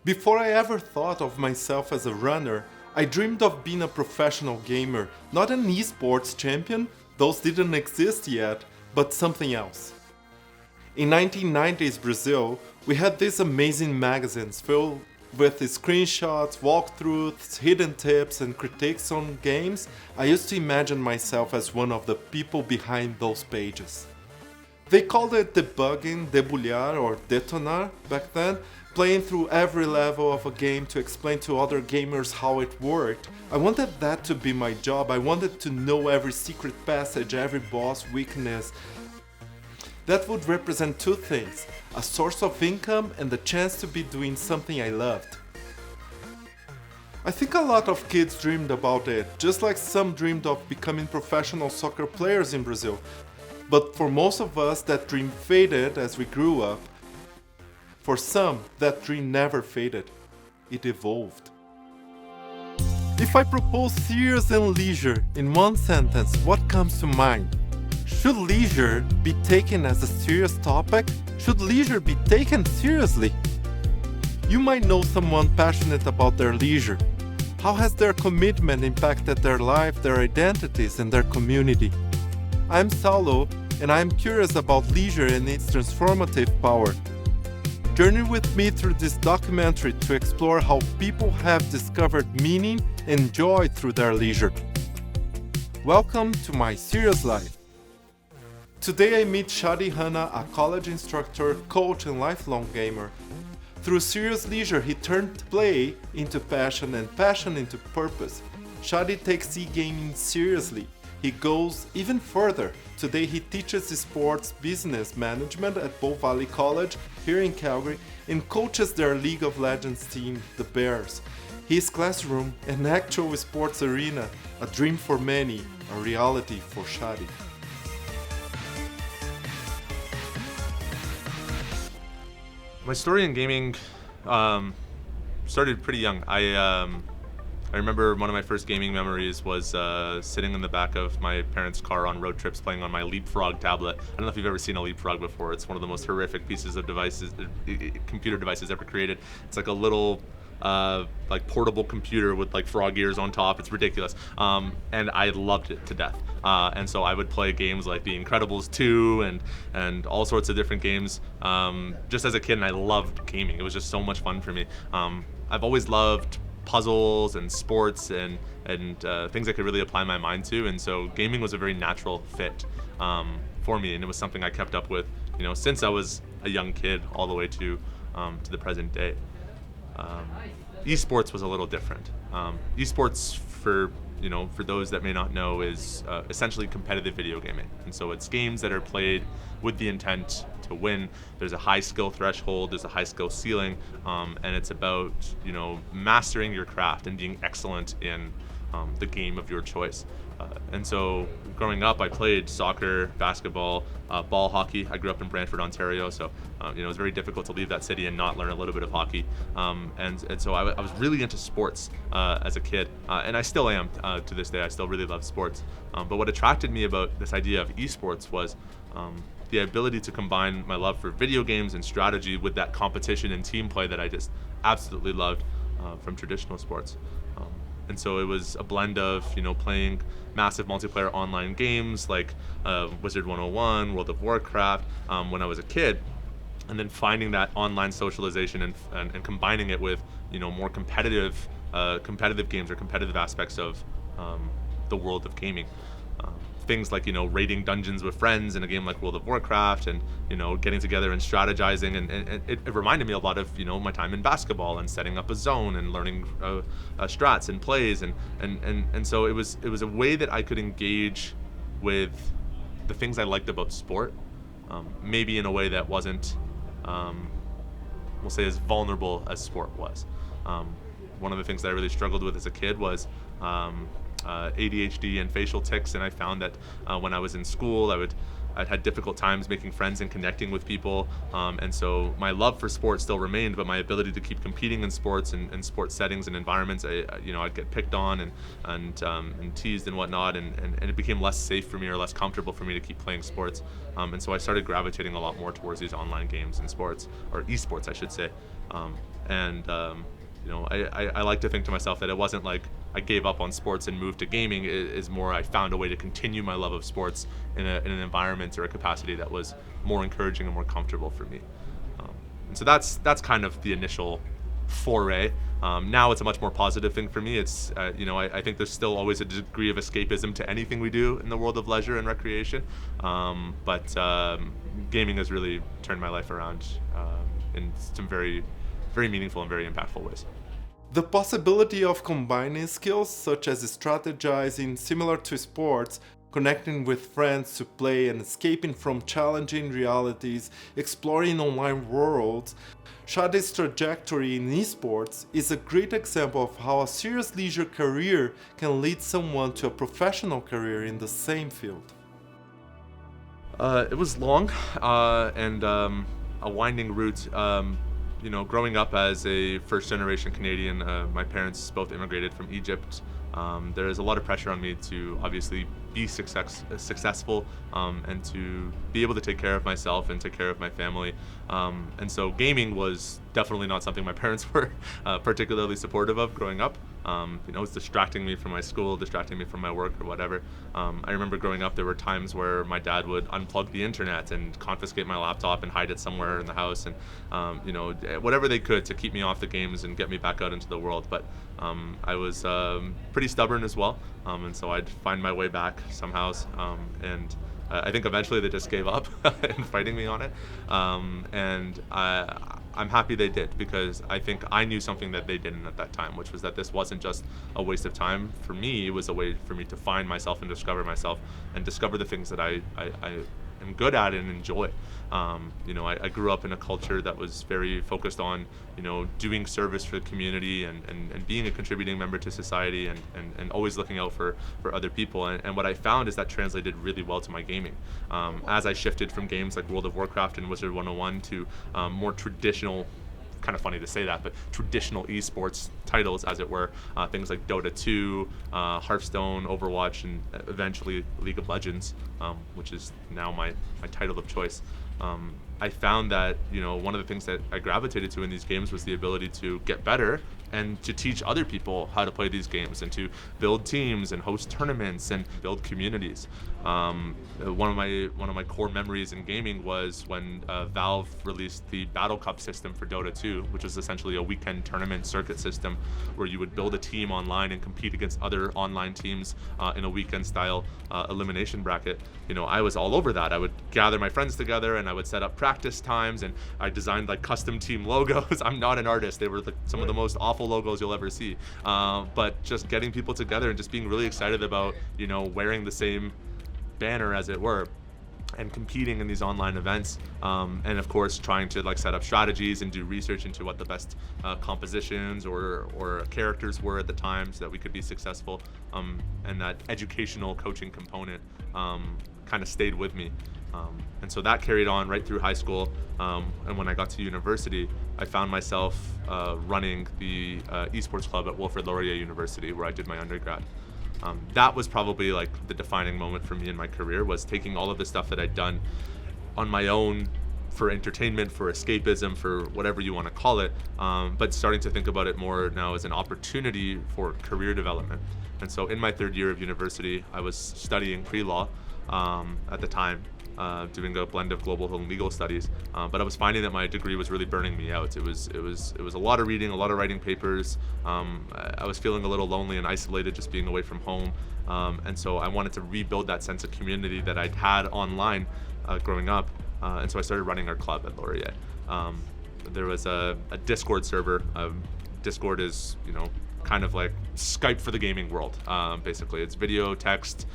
Before I ever thought of myself as a runner, I dreamed of being a professional gamer, not an esports champion, those didn't exist yet, but something else. In 1990s Brazil, we had these amazing magazines filled with screenshots, walkthroughs, hidden tips, and critiques on games. I used to imagine myself as one of the people behind those pages. They called it debugging, debulhar, or detonar back then, playing through every level of a game to explain to other gamers how it worked. I wanted that to be my job. I wanted to know every secret passage, every boss weakness. That would represent two things: a source of income and the chance to be doing something I loved. I think a lot of kids dreamed about it, just like some dreamed of becoming professional soccer players in Brazil. But for most of us, that dream faded as we grew up. For some, that dream never faded. It evolved. If I propose serious and leisure in one sentence, what comes to mind? Should leisure be taken as a serious topic? Should leisure be taken seriously? You might know someone passionate about their leisure. How has their commitment impacted their life, their identities, and their community? I'm Saulo, and I'm curious about leisure and its transformative power. Journey with me through this documentary to explore how people have discovered meaning and joy through their leisure. Welcome to my serious life. Today I meet Shadi Hanna, a college instructor, coach, and lifelong gamer. Through serious leisure, he turned play into passion and passion into purpose. Shadi takes e-gaming seriously. He goes even further. Today he teaches sports business management at Bow Valley College here in Calgary and coaches their League of Legends team, the Bears. His classroom, an actual sports arena, a dream for many, a reality for Shadi. My story in gaming started pretty young. I remember one of my first gaming memories was sitting in the back of my parents' car on road trips playing on my Leapfrog tablet. I don't know if you've ever seen a Leapfrog before. It's one of the most horrific pieces of devices, computer devices ever created. It's like a little like portable computer with like frog ears on top. It's ridiculous. And I loved it to death. And so I would play games like The Incredibles 2 and all sorts of different games just as a kid, and I loved gaming. It was just so much fun for me. I've always loved puzzles and sports and things I could really apply my mind to, and so gaming was a very natural fit for me, and it was something I kept up with, since I was a young kid all the way to the present day. Esports was a little different. Esports, for those that may not know, is essentially competitive video gaming, and so it's games that are played with the intent to win. There's a high skill threshold, there's a high skill ceiling, and it's about mastering your craft and being excellent in the game of your choice. And so growing up, I played soccer, basketball, ball hockey. I grew up in Brantford, Ontario, so it was very difficult to leave that city and not learn a little bit of hockey. And so I was really into sports as a kid, and I still am to this day. I still really love sports. But what attracted me about this idea of esports was the ability to combine my love for video games and strategy with that competition and team play that I just absolutely loved from traditional sports. And so it was a blend of, playing massive multiplayer online games like Wizard 101, World of Warcraft when I was a kid, and then finding that online socialization and combining it with, more competitive games or competitive aspects of the world of gaming. Things like, raiding dungeons with friends in a game like World of Warcraft and, getting together and strategizing. And it reminded me a lot of, my time in basketball and setting up a zone and learning strats and plays. And so it was a way that I could engage with the things I liked about sport, maybe in a way that wasn't, we'll say, as vulnerable as sport was. One of the things that I really struggled with as a kid was ADHD and facial tics, and I found that when I was in school, I'd had difficult times making friends and connecting with people, and so my love for sports still remained, but my ability to keep competing in sports and sports settings and environments, I'd get picked on and teased and whatnot, and it became less safe for me or less comfortable for me to keep playing sports, and so I started gravitating a lot more towards these online games and sports, or esports I should say. I like to think to myself that it wasn't like I gave up on sports and moved to gaming. It is more I found a way to continue my love of sports in an environment or a capacity that was more encouraging and more comfortable for me. And so that's kind of the initial foray. Now it's a much more positive thing for me. It's I think there's still always a degree of escapism to anything we do in the world of leisure and recreation, but gaming has really turned my life around in some very, very meaningful and very impactful ways. The possibility of combining skills such as strategizing similar to sports, connecting with friends to play and escaping from challenging realities, exploring online worlds. Shadi's trajectory in esports is a great example of how a serious leisure career can lead someone to a professional career in the same field. It was long and a winding route. Growing up as a first-generation Canadian, my parents both immigrated from Egypt. There is a lot of pressure on me to obviously be successful and to be able to take care of myself and take care of my family. And so gaming was definitely not something my parents were particularly supportive of growing up. It was distracting me from my school, distracting me from my work or whatever. I remember growing up, there were times where my dad would unplug the internet and confiscate my laptop and hide it somewhere in the house, and whatever they could to keep me off the games and get me back out into the world. But I was pretty stubborn as well, and so I'd find my way back somehow. And I think eventually they just gave up in fighting me on it. And I'm happy they did, because I think I knew something that they didn't at that time, which was that this wasn't just a waste of time for me. It was a way for me to find myself and discover myself and discover the things that I am good at and enjoy. I grew up in a culture that was very focused on, doing service for the community and being a contributing member to society and always looking out for other people. And what I found is that translated really well to my gaming. As I shifted from games like World of Warcraft and Wizard 101 to more traditional, kind of funny to say that, but traditional esports titles, as it were, things like Dota 2, Hearthstone, Overwatch, and eventually League of Legends, which is now my title of choice. I found that one of the things that I gravitated to in these games was the ability to get better and to teach other people how to play these games and to build teams and host tournaments and build communities. One of my core memories in gaming was when Valve released the Battle Cup system for Dota 2, which was essentially a weekend tournament circuit system where you would build a team online and compete against other online teams in a weekend style elimination bracket. I was all over that. I would gather my friends together and I would set up practice times, and I designed like custom team logos. I'm not an artist. They were some of the most awful logos you'll ever see. But just getting people together and just being really excited about, wearing the same banner, as it were, and competing in these online events, and of course trying to set up strategies and do research into what the best compositions or characters were at the time so that we could be successful, and that educational coaching component kind of stayed with me, and so that carried on right through high school, and when I got to university, I found myself running the esports club at Wilfrid Laurier University, where I did my undergrad. That was probably the defining moment for me in my career, was taking all of the stuff that I'd done on my own for entertainment, for escapism, for whatever you want to call it, but starting to think about it more now as an opportunity for career development. And so in my third year of university, I was studying pre-law at the time, doing a blend of global and legal studies, but I was finding that my degree was really burning me out. It was a lot of reading, a lot of writing papers. I was feeling a little lonely and isolated just being away from home, and so I wanted to rebuild that sense of community that I'd had online growing up, and so I started running our club at Laurier. There was a Discord server. Discord is kind of like Skype for the gaming world. Basically, it's video, text,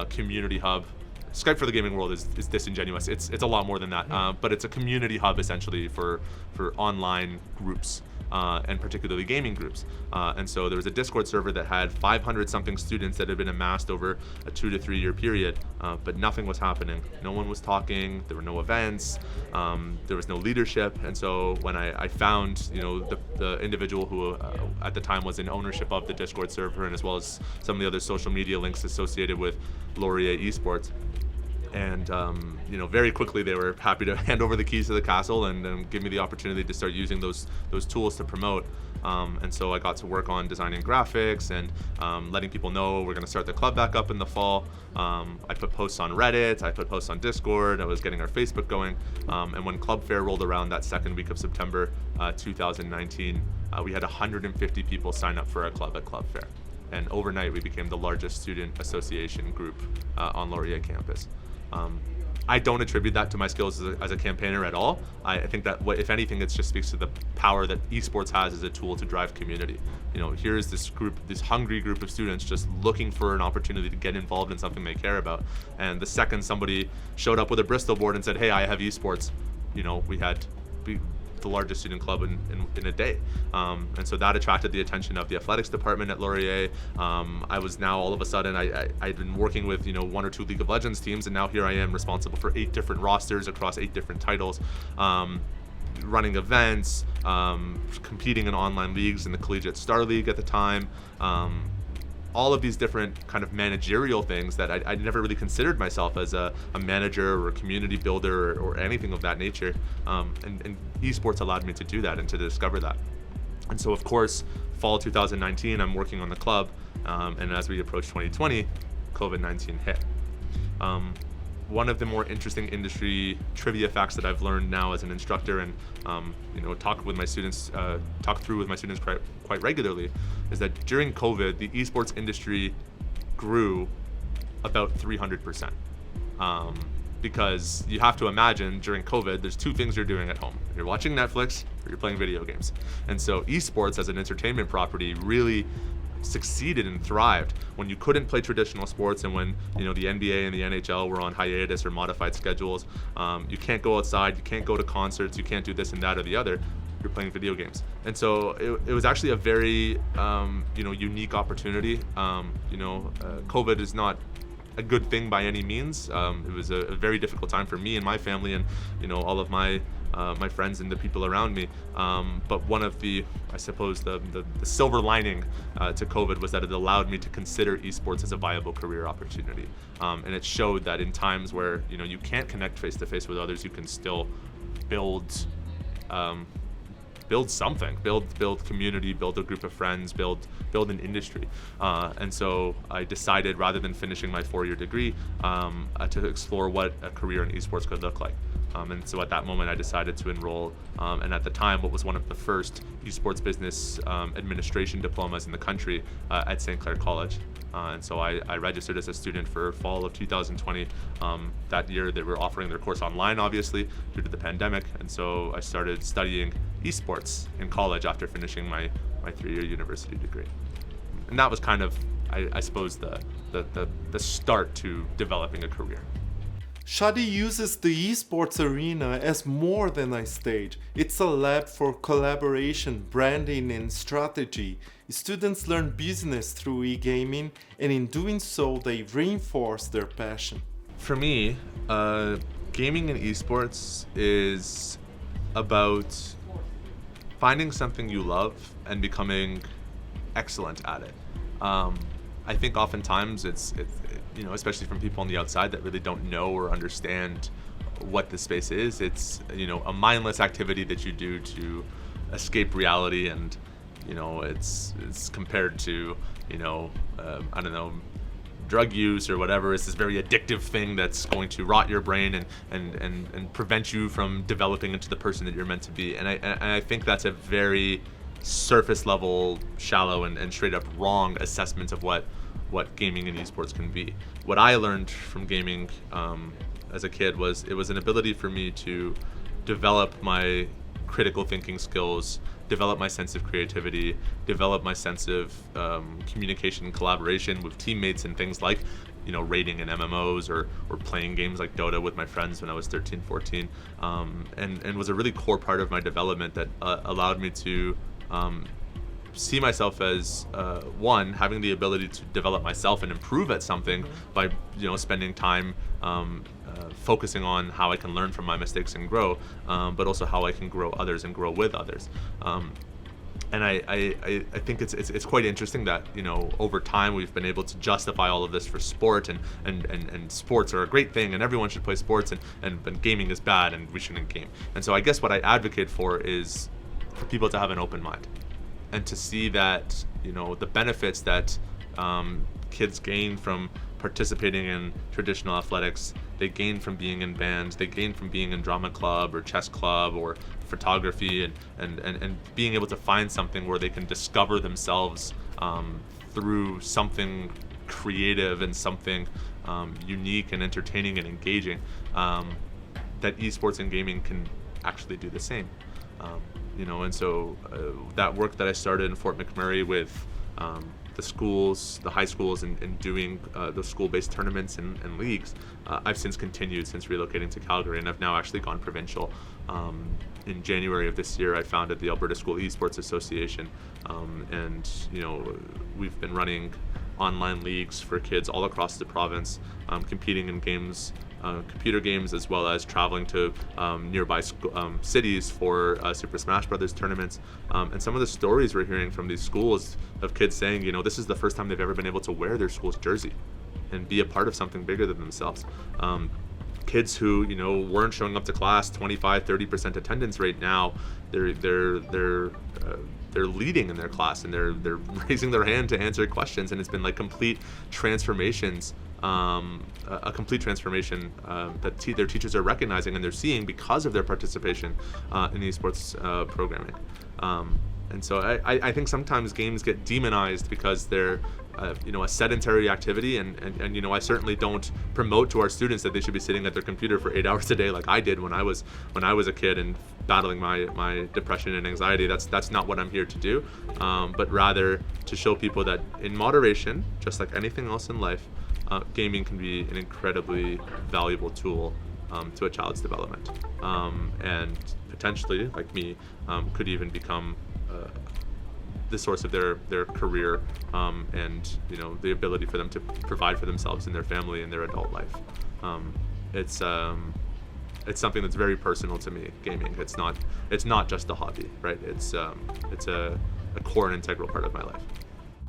community hub. Skype for the gaming world is disingenuous. It's a lot more than that, but it's a community hub essentially for online groups, and particularly gaming groups. And so there was a Discord server that had 500 something students that had been amassed over a 2 to 3 year period, but nothing was happening. No one was talking. There were no events. There was no leadership. And so when I found the individual who at the time was in ownership of the Discord server, and as well as some of the other social media links associated with Laurier Esports, And very quickly they were happy to hand over the keys to the castle and give me the opportunity to start using those tools to promote. And so I got to work on designing graphics and letting people know we're going to start the club back up in the fall. I put posts on Reddit, I put posts on Discord, I was getting our Facebook going. And when Club Fair rolled around that second week of September 2019, we had 150 people sign up for our club at Club Fair. And overnight we became the largest student association group on Laurier campus. I don't attribute that to my skills as a campaigner at all. I think that if anything, it just speaks to the power that esports has as a tool to drive community. Here's this group, this hungry group of students just looking for an opportunity to get involved in something they care about. And the second somebody showed up with a Bristol board and said, hey, I have esports, we had the largest student club in a day. And so that attracted the attention of the athletics department at Laurier. I was now all of a sudden, I'd been working with 1 or 2 League of Legends teams, and now here I am responsible for 8 different rosters across 8 different titles, running events, competing in online leagues in the Collegiate Star League at the time. All of these different kind of managerial things that I never really considered myself as a manager or a community builder or anything of that nature. And esports allowed me to do that and to discover that. And so of course, fall 2019, I'm working on the club. And as we approach 2020, COVID-19 hit. One of the more interesting industry trivia facts that I've learned now as an instructor and talk through with my students quite regularly is that during COVID, the esports industry grew about 300%. Because you have to imagine during COVID, there's 2 things you're doing at home. You're watching Netflix or you're playing video games. And so esports as an entertainment property really succeeded and thrived when you couldn't play traditional sports and when the NBA and the NHL were on hiatus or modified schedules. You can't go outside, you can't go to concerts, you can't do this and that or the other. You're playing video games. And so it was actually a very unique opportunity. COVID is not a good thing by any means. It was a very difficult time for me and my family and all of my friends and the people around me. But one of the silver lining to COVID was that it allowed me to consider esports as a viable career opportunity. And it showed that in times where you can't connect face to face with others, you can still build something, build community, build a group of friends, build an industry. And so I decided, rather than finishing my 4-year degree, to explore what a career in esports could look like. And so at that moment I decided to enroll, and at the time what was one of the first esports business administration diplomas in the country at St. Clair College. And so I registered as a student for fall of 2020. That year they were offering their course online, obviously, due to the pandemic. And so I started studying esports in college after finishing my 3-year university degree. And that was kind of, I suppose, the start to developing a career. Shadi uses the esports arena as more than a stage. It's a lab for collaboration, branding, and strategy. Students learn business through e-gaming, and in doing so, they reinforce their passion. For me, gaming and esports is about finding something you love and becoming excellent at it. I think oftentimes it's especially from people on the outside that really don't know or understand what this space is. It's a mindless activity that you do to escape reality, and it's compared to drug use or whatever. It's this very addictive thing that's going to rot your brain and prevent you from developing into the person that you're meant to be. And I think that's a very surface level, shallow, and straight up wrong assessment of what gaming and esports can be. What I learned from gaming as a kid was it was an ability for me to develop my critical thinking skills, develop my sense of creativity, develop my sense of communication and collaboration with teammates and things like raiding in MMOs or playing games like Dota with my friends when I was 13, 14, and was a really core part of my development that allowed me to see myself as one, having the ability to develop myself and improve at something by spending time focusing on how I can learn from my mistakes and grow, but also how I can grow others and grow with others. And I think it's quite interesting that, over time we've been able to justify all of this for sport, and sports are a great thing and everyone should play sports, and gaming is bad and we shouldn't game. And so I guess what I advocate for is for people to have an open mind and to see that, the benefits that kids gain from participating in traditional athletics, they gain from being in bands, they gain from being in drama club or chess club or photography, and being able to find something where they can discover themselves through something creative and something unique and entertaining and engaging, that esports and gaming can actually do the same. And so that work that I started in Fort McMurray with the schools, the high schools, and doing those school-based tournaments and leagues, I've since continued since relocating to Calgary, and I've now actually gone provincial. In January of this year, I founded the Alberta School Esports Association, and we've been running online leagues for kids all across the province, competing in games, computer games, as well as traveling to nearby cities for Super Smash Brothers tournaments. And some of the stories we're hearing from these schools of kids saying, this is the first time they've ever been able to wear their school's jersey and be a part of something bigger than themselves. Kids who weren't showing up to class, 25-30% attendance right now, they're leading in their class, and they're raising their hand to answer questions, and it's been like complete transformations. A complete transformation that their teachers are recognizing and they're seeing because of their participation in esports programming. And so I think sometimes games get demonized because they're a sedentary activity, and I certainly don't promote to our students that they should be sitting at their computer for 8 hours a day like I did when I was a kid and battling my depression and anxiety. That's not what I'm here to do, but rather to show people that in moderation, just like anything else in life, gaming can be an incredibly valuable tool to a child's development, and potentially, like me, could even become the source of their career, and the ability for them to provide for themselves and their family in their adult life. It's something that's very personal to me. Gaming. It's not just a hobby, right? It's a core and integral part of my life.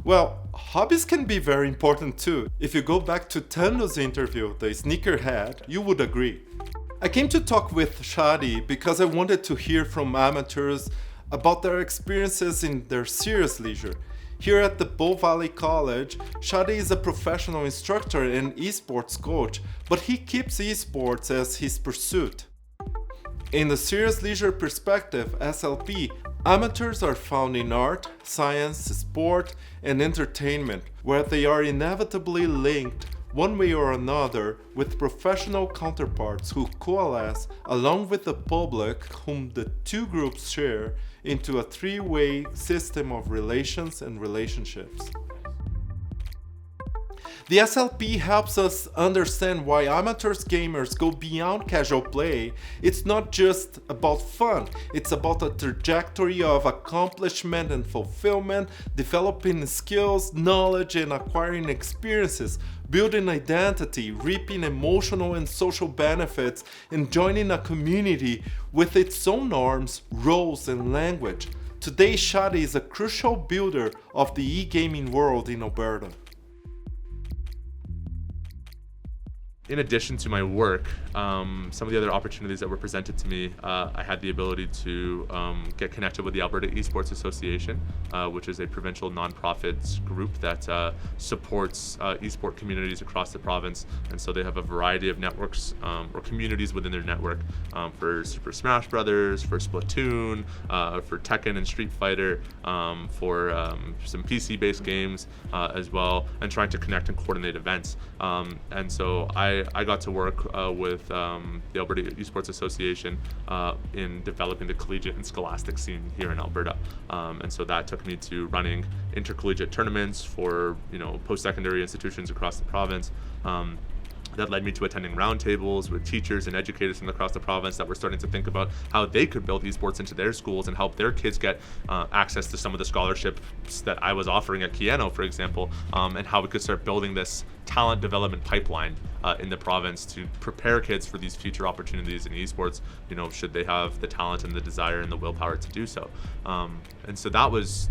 Well, hobbies can be very important too. If you go back to Tando's interview, the sneakerhead, you would agree. I came to talk with Shadi because I wanted to hear from amateurs about their experiences in their serious leisure. Here at the Bow Valley College, Shadi is a professional instructor and esports coach, but he keeps esports as his pursuit. In the serious leisure perspective, SLP, amateurs are found in art, science, sport, and entertainment, where they are inevitably linked one way or another with professional counterparts who coalesce along with the public whom the two groups share into a three-way system of relations and relationships. The SLP helps us understand why amateurs gamers go beyond casual play. It's not just about fun, it's about a trajectory of accomplishment and fulfillment, developing skills, knowledge, and acquiring experiences, building identity, reaping emotional and social benefits, and joining a community with its own norms, roles, and language. Today, Shadi is a crucial builder of the e-gaming world in Alberta. In addition to my work, some of the other opportunities that were presented to me, I had the ability to get connected with the Alberta Esports Association, which is a provincial nonprofit group that supports esport communities across the province. And so they have a variety of networks or communities within their network for Super Smash Brothers, for Splatoon, for Tekken and Street Fighter, for some PC-based games as well, and trying to connect and coordinate events. And so I got to work with the Alberta Esports Association in developing the collegiate and scholastic scene here in Alberta, and so that took me to running intercollegiate tournaments for post-secondary institutions across the province. that led me to attending roundtables with teachers and educators from across the province that were starting to think about how they could build esports into their schools and help their kids get access to some of the scholarships that I was offering at Keano, for example, and how we could start building this talent development pipeline in the province to prepare kids for these future opportunities in esports, should they have the talent and the desire and the willpower to do so. And so that was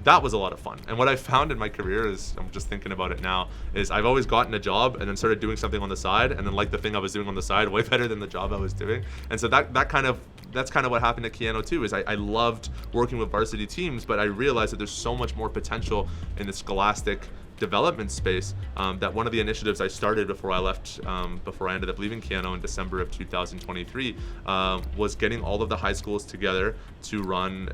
a lot of fun. And what I found in my career is, I'm just thinking about it now, is I've always gotten a job and then started doing something on the side, and then liked the thing I was doing on the side way better than the job I was doing. And so that's kind of what happened at Keano too, is I loved working with varsity teams, but I realized that there's so much more potential in the scholastic development space, that one of the initiatives I started before I left, before I ended up leaving Keano in December of 2023, was getting all of the high schools together to run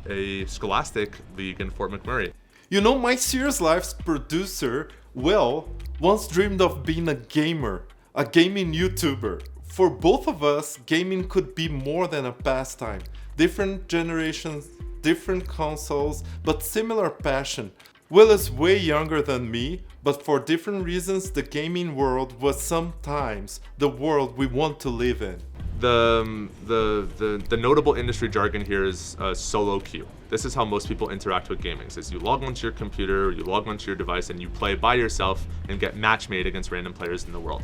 a scholastic league in Fort McMurray. My Serious Life's producer, Will, once dreamed of being a gamer, a gaming YouTuber. For both of us, gaming could be more than a pastime. Different generations, different consoles, but similar passion. Will is way younger than me, but for different reasons, the gaming world was sometimes the world we want to live in. The notable industry jargon here is solo queue. This is how most people interact with gaming. Is you log onto your computer, you log onto your device, and you play by yourself and get match made against random players in the world.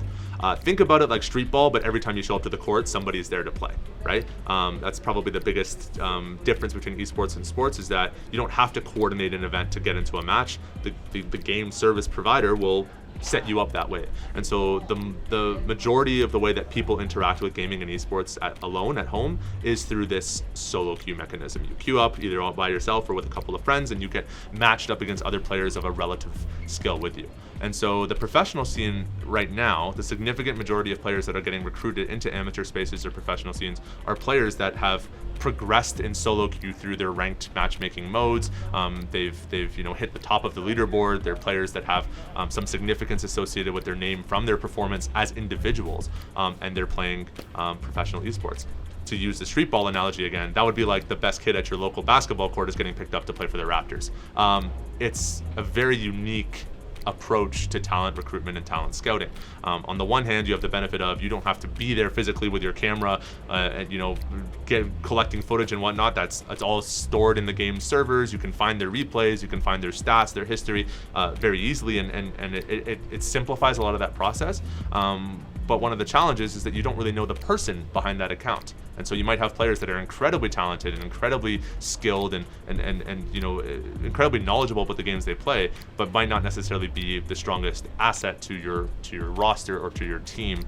Think about it like street ball, but every time you show up to the court, somebody's there to play, right? That's probably the biggest difference between esports and sports, is that you don't have to coordinate an event to get into a match. The game service provider will set you up that way. And so the majority of the way that people interact with gaming and esports alone at home is through this solo queue mechanism. You queue up either all by yourself or with a couple of friends, and you get matched up against other players of a relative skill with you. And so the professional scene right now, the significant majority of players that are getting recruited into amateur spaces or professional scenes are players that have progressed in solo queue through their ranked matchmaking modes. They've hit the top of the leaderboard. They're players that have some significance associated with their name from their performance as individuals, and they're playing professional esports. To use the street ball analogy again, that would be like the best kid at your local basketball court is getting picked up to play for the Raptors. It's a very unique approach to talent recruitment and talent scouting. On the one hand, you have the benefit of you don't have to be there physically with your camera, and collecting footage and whatnot. It's all stored in the game servers. You can find their replays, you can find their stats, their history very easily, and it simplifies a lot of that process. But one of the challenges is that you don't really know the person behind that account. And so you might have players that are incredibly talented and incredibly skilled and incredibly knowledgeable about the games they play, but might not necessarily be the strongest asset to your roster or to your team,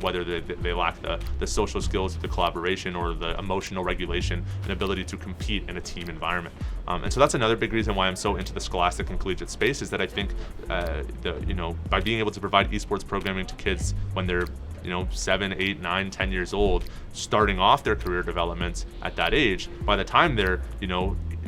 whether they lack the social skills, the collaboration, or the emotional regulation and ability to compete in a team environment. And so that's another big reason why I'm so into the scholastic and collegiate space, is that I think by being able to provide esports programming to kids when they're 7, 8, 9, 10 years old, starting off their career development at that age, by the time they're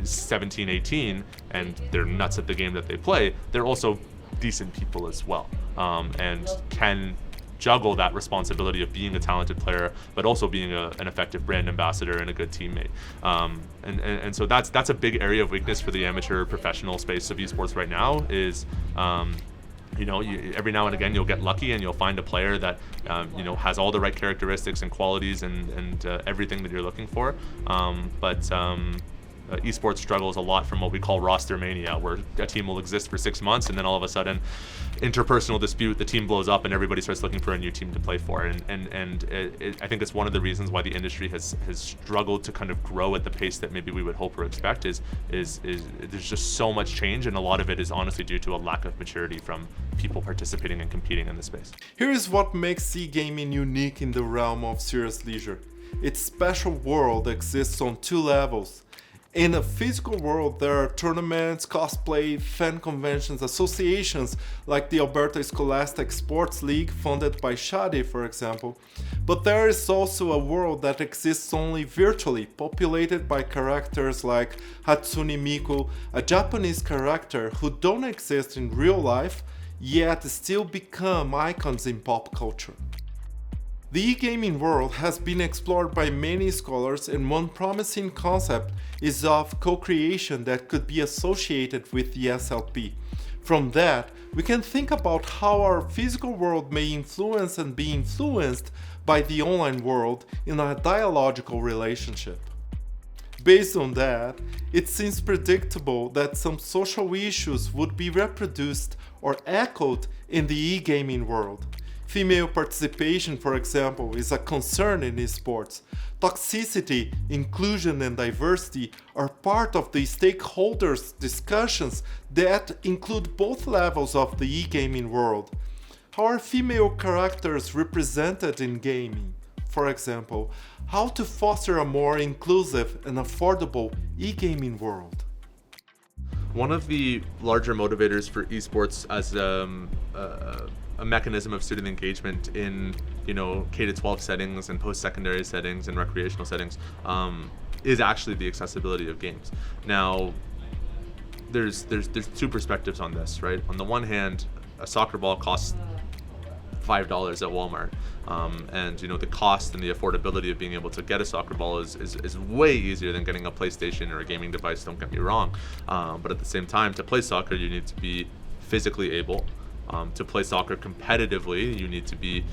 17, 18 and they're nuts at the game that they play, they're also decent people as well, and can juggle that responsibility of being a talented player, but also being an effective brand ambassador and a good teammate. And so that's a big area of weakness for the amateur professional space of esports right now, is every now and again you'll get lucky and you'll find a player that has all the right characteristics and qualities and everything that you're looking for, but esports struggles a lot from what we call roster mania, where a team will exist for 6 months and then all of a sudden, interpersonal dispute, the team blows up and everybody starts looking for a new team to play for. And I think it's one of the reasons why the industry has struggled to kind of grow at the pace that maybe we would hope or expect, is there's just so much change, and a lot of it is honestly due to a lack of maturity from people participating and competing in the space. Here is what makes C-gaming unique in the realm of serious leisure. Its special world exists on 2 levels. In a physical world, there are tournaments, cosplay, fan conventions, associations like the Alberta Scholastic Sports League funded by Shadi, for example. But there is also a world that exists only virtually, populated by characters like Hatsune Miku, a Japanese character who don't exist in real life, yet still become icons in pop culture. The e-gaming world has been explored by many scholars, and one promising concept is of co-creation that could be associated with the SLP. From that, we can think about how our physical world may influence and be influenced by the online world in a dialogical relationship. Based on that, it seems predictable that some social issues would be reproduced or echoed in the e-gaming world. Female participation, for example, is a concern in esports. Toxicity, inclusion, and diversity are part of the stakeholders' discussions that include both levels of the e-gaming world. How are female characters represented in gaming? For example, how to foster a more inclusive and affordable e-gaming world. One of the larger motivators for esports as a mechanism of student engagement in K-12 settings and post-secondary settings and recreational settings is actually the accessibility of games. Now, there's two perspectives on this, right? On the one hand, a soccer ball costs $5 at Walmart, and the cost and the affordability of being able to get a soccer ball is way easier than getting a PlayStation or a gaming device, don't get me wrong, but at the same time, to play soccer you need to be physically able. To play soccer competitively, you need to be,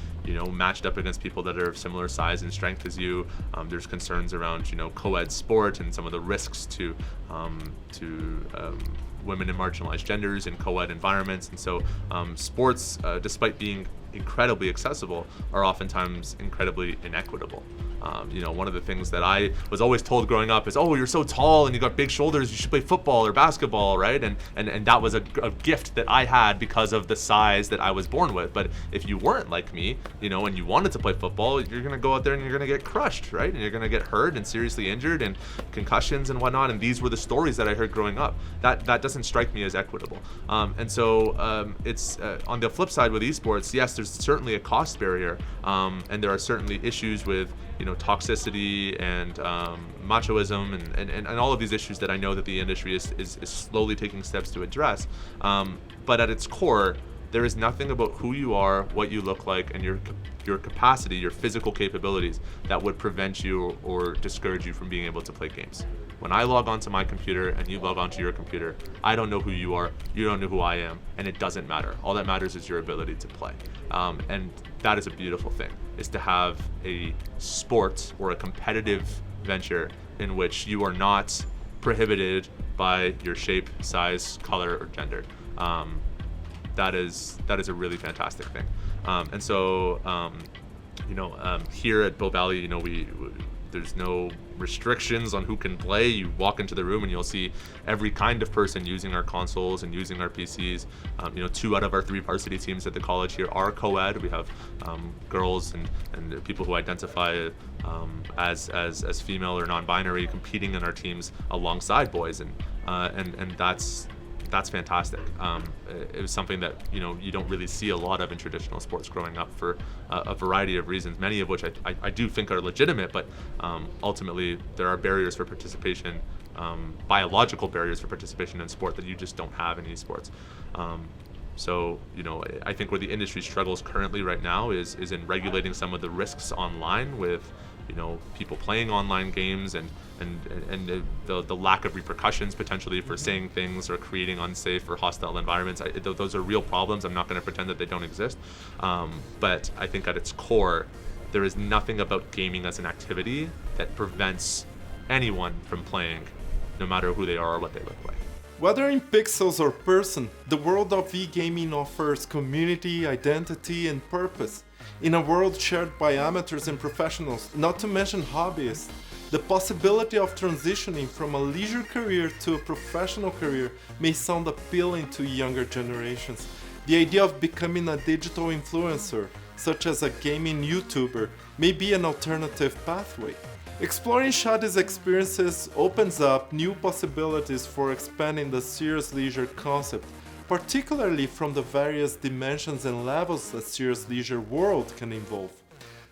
matched up against people that are of similar size and strength as you. There's concerns around, co-ed sport and some of the risks to women and marginalized genders in co-ed environments. And so sports, despite being incredibly accessible, are oftentimes incredibly inequitable. One of the things that I was always told growing up is, oh, you're so tall and you got big shoulders, you should play football or basketball, right? And that was a gift that I had because of the size that I was born with. But if you weren't like me, and you wanted to play football, you're gonna go out there and you're gonna get crushed, right? And you're gonna get hurt and seriously injured and concussions and whatnot. And these were the stories that I heard growing up. That doesn't strike me as equitable. And so it's on the flip side with esports, yes, there's certainly a cost barrier, and there are certainly issues with toxicity and machoism and all of these issues that I know that the industry is slowly taking steps to address. But at its core, there is nothing about who you are, what you look like, and your capacity, your physical capabilities that would prevent you or discourage you from being able to play games. When I log onto my computer and you log onto your computer, I don't know who you are, you don't know who I am, and it doesn't matter. All that matters is your ability to play. And that is a beautiful thing, is to have a sport or a competitive venture in which you are not prohibited by your shape, size, color, or gender. That is a really fantastic thing. And so, here at Bow Valley, there's no restrictions on who can play. You walk into the room and you'll see every kind of person using our consoles and using our PCs. 2 out of our 3 varsity teams at the college here are co-ed. We have girls and people who identify as female or non-binary competing in our teams alongside boys, and that's fantastic. It was something that you don't really see a lot of in traditional sports growing up for a variety of reasons, many of which I do think are legitimate, but ultimately there are barriers for participation, biological barriers for participation in sport that you just don't have in esports. So I think where the industry struggles currently right now is in regulating some of the risks online with people playing online games and the lack of repercussions potentially for saying things or creating unsafe or hostile environments. Those are real problems. I'm not going to pretend that they don't exist. But I think at its core, there is nothing about gaming as an activity that prevents anyone from playing, no matter who they are or what they look like. Whether in pixels or person, the world of e-gaming offers community, identity, and purpose. In a world shared by amateurs and professionals, not to mention hobbyists, the possibility of transitioning from a leisure career to a professional career may sound appealing to younger generations. The idea of becoming a digital influencer, such as a gaming YouTuber, may be an alternative pathway. Exploring Shadi's experiences opens up new possibilities for expanding the serious leisure concept, particularly from the various dimensions and levels a serious leisure world can involve.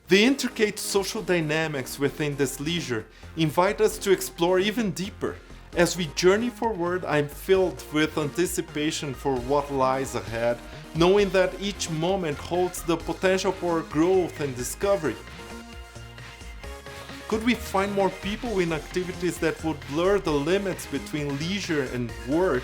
The intricate social dynamics within this leisure invite us to explore even deeper. As we journey forward, I'm filled with anticipation for what lies ahead, knowing that each moment holds the potential for growth and discovery. Could we find more people in activities that would blur the limits between leisure and work?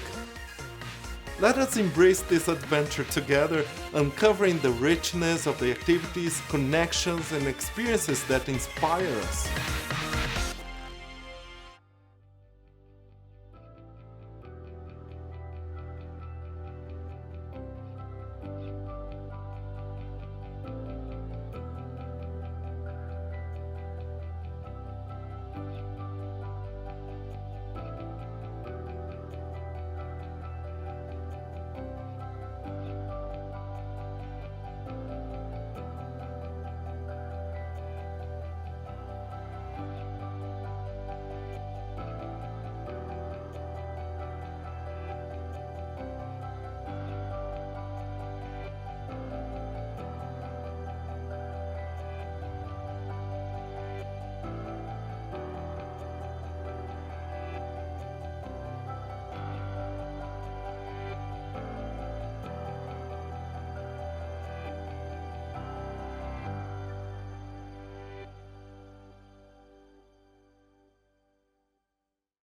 Let us embrace this adventure together, uncovering the richness of the activities, connections, and experiences that inspire us.